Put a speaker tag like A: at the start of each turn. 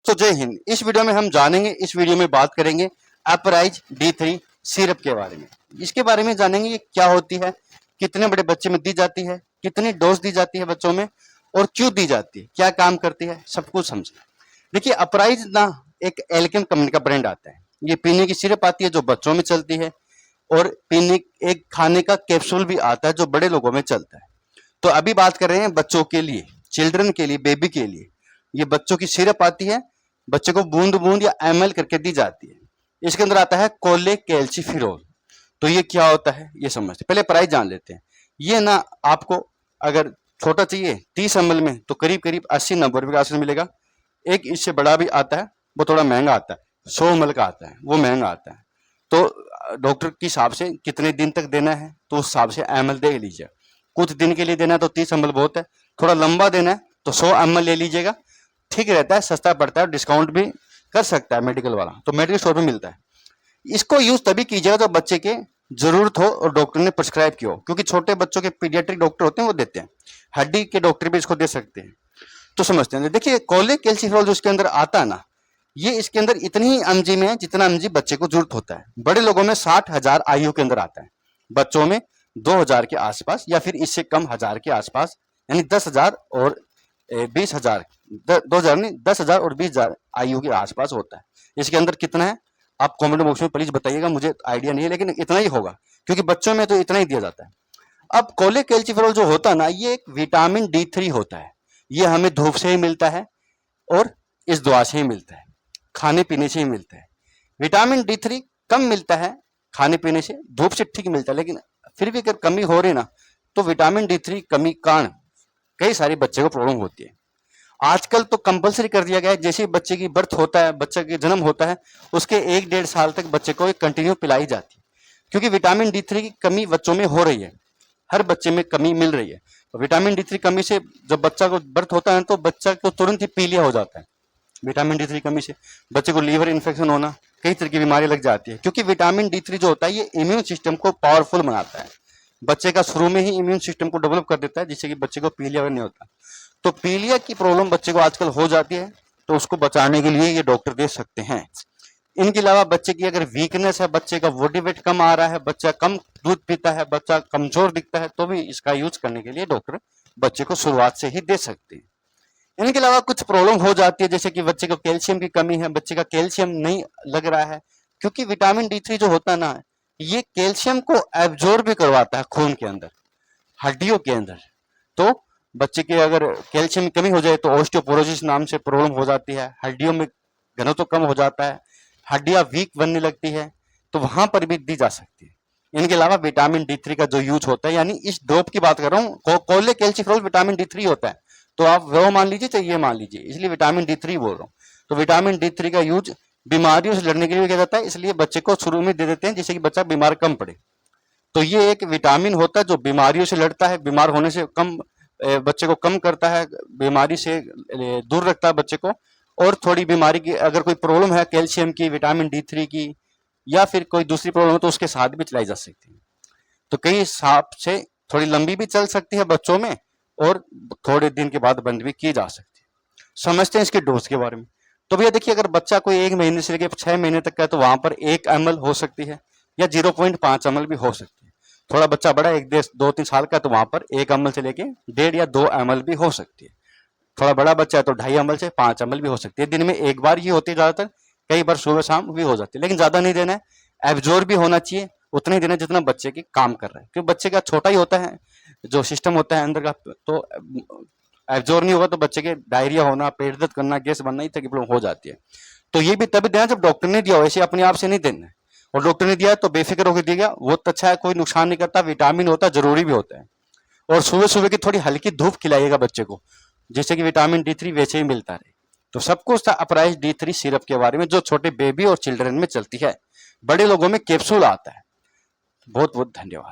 A: दोस्तों जय हिंद। इस वीडियो में हम जानेंगे, इस वीडियो में बात करेंगे अपराइज D3 सिरप के बारे में। इसके बारे में जानेंगे ये क्या होती है, कितने बड़े बच्चे में दी जाती है, कितनी डोज दी जाती है बच्चों में और क्यों दी जाती है, क्या काम करती है, सब कुछ समझे। देखिए अपराइज ना एक एल्केन कंपनी का ब्रांड आता है। ये पीने की सिरप आती है जो बच्चों में चलती है और पीने एक खाने का कैप्सूल भी आता है जो बड़े लोगों में चलता है। तो अभी बात कर रहे हैं बच्चों के लिए, चिल्ड्रन के लिए, बेबी के लिए। ये बच्चों की सिरप आती है, बच्चे को बूंद बूंद या ml करके दी जाती है। इसके अंदर आता है कोलेकेल्सिफेरॉल। तो ये क्या होता है ये समझते, पहले प्राइस जान लेते हैं। ये ना आपको अगर छोटा चाहिए 30 ml में तो करीब करीब 80-90 रुपए का आसपास मिलेगा। एक इससे बड़ा भी आता है, वो थोड़ा महंगा आता है, 100 ml का आता है, वो महंगा आता है। तो डॉक्टर के हिसाब से कितने दिन तक देना है तो उस हिसाब से ml दे लीजिए। कुछ दिन के लिए देना है तो 30 ml बहुत है, थोड़ा लंबा देना है तो 100 ml ले लीजिएगा, ठीक रहता है, सस्ता पड़ता है, डिस्काउंट भी कर सकता है मेडिकल वाला, तो मेडिकल स्टोर में मिलता है। इसको यूज तभी कीजिएगा जब बच्चे के जरूरत हो और डॉक्टर ने प्रिस्क्राइब किया हो, क्योंकि छोटे बच्चों के पीडियाट्रिक डॉक्टर होते हैं वो देते हैं, हड्डी के डॉक्टर भी इसको दे सकते हैं। तो समझते हैं। देखिए कोलेकेल्सिफेरॉल जो इसके अंदर आता है ना, ये इसके अंदर इतनी ही एमजी में है जितना एमजी बच्चे को जरूरत होता है। बड़े लोगों में 60,000 आयु के अंदर आता है, बच्चों में 2,000 के आसपास या फिर इससे कम हजार के आसपास, यानी 10,000 और 20,000, 2,000 नहीं 10,000 और 20,000 आयु के आसपास होता है। इसके अंदर कितना है आप कमेंट बॉक्स में प्लीज बताइएगा, मुझे आइडिया नहीं है लेकिन इतना ही होगा, क्योंकि बच्चों में तो इतना ही दिया जाता है। अब कोलेकेल्सिफेरॉल जो होता है ना, ये एक विटामिन D3 होता है। ये हमें धूप से ही मिलता है और इस दवा से ही मिलता है, खाने पीने से ही मिलता है। विटामिन D3 कम मिलता है खाने पीने से, धूप से ठीक मिलता है, लेकिन फिर भी अगर कमी हो रही ना तो विटामिन D3 कमी कारण कई सारे बच्चे को प्रॉब्लम होती है। आजकल तो कंपलसरी कर दिया गया है, जैसे ही बच्चे की बर्थ होता है, बच्चे का जन्म होता है, उसके 1-1.5 साल तक बच्चे को कंटिन्यू पिलाई जाती है, क्योंकि विटामिन D3 की कमी बच्चों में हो रही है, हर बच्चे में कमी मिल रही है। तो विटामिन D3 कमी से जब बच्चा को बर्थ होता है तो बच्चा को तुरंत ही पीलिया हो जाता है। विटामिन D3 कमी से बच्चे को लीवर इन्फेक्शन होना, कई तरह की बीमारी लग जाती है, क्योंकि विटामिन D3 जो होता है ये इम्यून सिस्टम को पावरफुल बनाता है, बच्चे का शुरू में ही इम्यून सिस्टम को डेवलप कर देता है, जिससे कि बच्चे को पीलिया नहीं होता। तो पीलिया की प्रॉब्लम बच्चे को आजकल हो जाती है, तो उसको बचाने के लिए ये डॉक्टर दे सकते हैं। इनके अलावा बच्चे की अगर वीकनेस है, बच्चे का बॉडी वेट कम आ रहा है, बच्चा कम दूध पीता है, बच्चा कमजोर दिखता है, तो भी इसका यूज करने के लिए डॉक्टर बच्चे को शुरुआत से ही दे सकते हैं। इनके अलावा कुछ प्रॉब्लम हो जाती है, जैसे कि बच्चे को कैल्शियम की कमी है, बच्चे का कैल्शियम नहीं लग रहा है, क्योंकि विटामिन D3 जो होता है ना, ये कैल्शियम को एब्जॉर्ब भी करवाता है खून के अंदर, हड्डियों के अंदर। तो बच्चे के अगर कैल्शियम की कमी हो जाए तो ऑस्टियोपोरोसिस नाम से प्रॉब्लम हो जाती है, हड्डियों में घनत्व कम हो जाता है, हड्डियां वीक बनने लगती है, तो वहां पर भी दी जा सकती है। इनके अलावा विटामिन D3 का जो यूज होता है, यानी इस ड्रॉप की बात कर रहा हूँ, कोलेकेल्सिफेरॉल विटामिन D3 होता है, तो आप वो मान लीजिए चाहे ये मान लीजिए, इसलिए विटामिन D3 बोल रहा हूँ। तो विटामिन D3 का यूज बीमारियों से लड़ने के लिए किया जाता है, इसलिए बच्चे को शुरू में दे देते हैं जिससे कि बच्चा बीमार कम पड़े। तो ये एक विटामिन होता है जो बीमारियों से लड़ता है, बीमार होने से कम, बच्चे को कम करता है, बीमारी से दूर रखता है बच्चे को। और थोड़ी बीमारी की अगर कोई प्रॉब्लम है कैल्शियम की, विटामिन D3 की या फिर कोई दूसरी प्रॉब्लम है तो उसके साथ भी चलाई जा सकती है। तो कई हिसाब से थोड़ी लंबी भी चल सकती है बच्चों में और थोड़े दिन के बाद बंद भी की जा सकती है। समझते हैं इसके डोज के बारे में। तो भैया देखिए, अगर बच्चा कोई 1 महीने से लेकर 6 महीने तक का है तो वहां पर 1 ml हो सकती है या 0.5 ml भी हो सकती है। थोड़ा बच्चा बड़ा 1-2-3 साल का तो वहां पर 1 ml से लेके 1.5 या 2 ml भी हो सकती है। थोड़ा बड़ा बच्चा है तो 2.5 ml से 5 ml भी हो सकती है। दिन में एक बार ये होती है, ज्यादातर कई बार सुबह शाम भी हो जाती है, लेकिन ज्यादा नहीं देना है। एब्जॉर्ब भी होना चाहिए, उतना ही देना जितना बच्चे की काम कर रहा है, क्योंकि बच्चे का छोटा ही होता है जो सिस्टम होता है अंदर का, तो एब्जॉर्ब नहीं होगा तो बच्चे के डायरिया होना, पेट दर्द करना, गैस बनना, ही तक प्रॉब्लम हो जाती है। तो ये भी तभी देना जब डॉक्टर ने दिया हो, ऐसे अपने आप से नहीं देना है। और डॉक्टर ने दिया है तो बेफिक्र होकर दिया गया, बहुत अच्छा है, कोई नुकसान नहीं करता, विटामिन होता है, जरूरी भी होता है। और सुबह सुबह की थोड़ी हल्की धूप खिलाइएगा बच्चे को, जिससे कि विटामिन D3 वैसे ही मिलता रहे। तो सब कुछ था अपराइज D3 सिरप के बारे में, जो छोटे बेबी और चिल्ड्रन में चलती है, बड़े लोगों में कैप्सूल आता है। बहुत बहुत धन्यवाद।